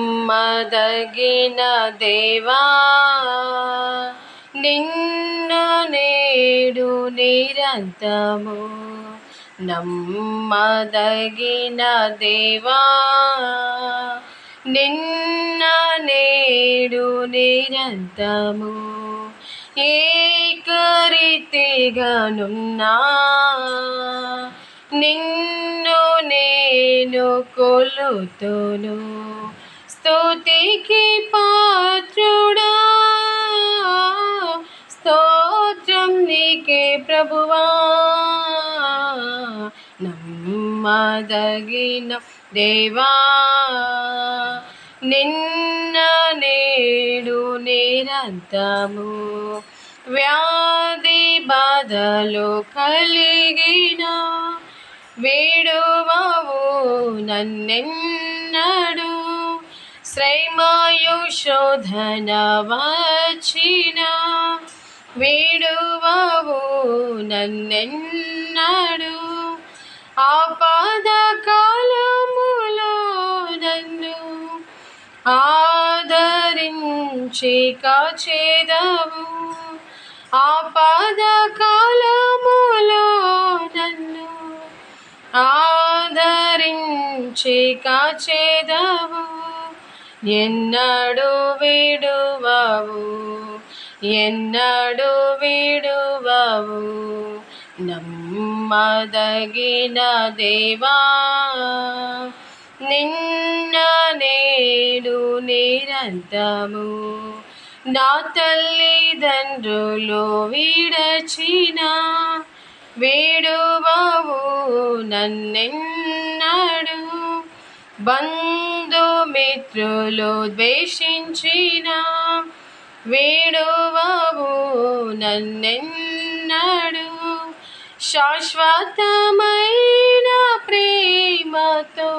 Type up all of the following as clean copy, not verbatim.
నమ్మదగిన దేవా నిన్ను నేడు నిరంతరము నమ్మదగిన దేవా నిన్ను నేడు నిరంతరము ఏకరీతిగానున్నా నిన్ను నేను కొలుతును స్తుతికి పాత్రుడా స్తోత్రం నీకే ప్రభువా నమ్మదగిన దేవా నిన్న నేడు నిరంతరము వ్యాధి బాధలు కలిగిన విడువవు నన్నెన్నడు శ్రమయు శోధన వచ్చిన విడువవు నన్నెన్నడు ఆపద కాలములో నన్ను ఆదరించి కాచేదవు ఆపద కాలములో నన్ను ఆదరించి కాచేదవు ఎన్నడు విడువవు ఎన్నడు విడువవు నమ్మదగిన దేవా నిన్న నేడు నిరంతరము నా తల్లిదండ్రులు విడచిన విడువవు నన్నెన్నడు బంధుమిత్రులు ద్వేషించిన విడువవు నన్నెన్నడు శాశ్వతమైన ప్రేమతో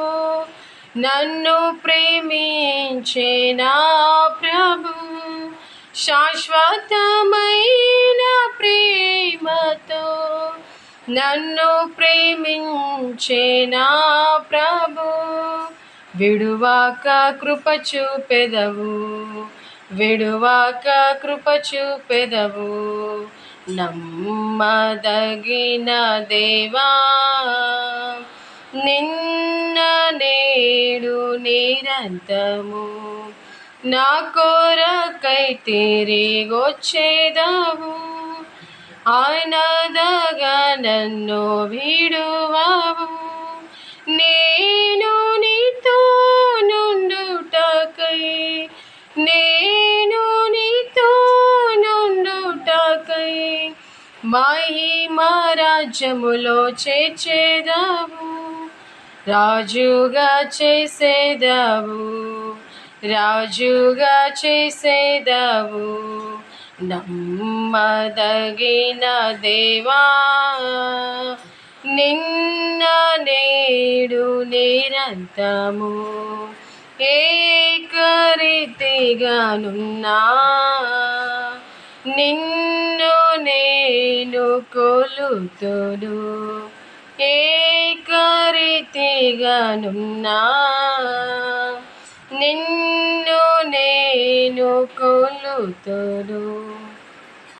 నన్ను ప్రేమించే నా ప్రభు శాశ్వతమైన ప్రేమతో నన్ను ప్రేమించే నా ప్రభు విడువాక కృప చూపెదవు విడువాక కృప చూపెదవు నమ్మదగిన దేవా నిన్న నేడు నిరంతరము నా కొరకై తిరిగొచ్చేదవు ఆనదగా నన్ను విడువవు నేను నీతో నుండుటకై నేను నీతో నుండుటకై మహిమ రాజ్యములో చేర్చేదవు రాజుగా చేసేదవు రాజుగా చేసేదవు నమ్మదగిన దేవా నిన్న నేడు నిరంతరము ఏకరీతిగానున్నా నిన్ను నేను కొలుతును ఏకరీతిగానున్నా నిన్ను నేను కొలుతును.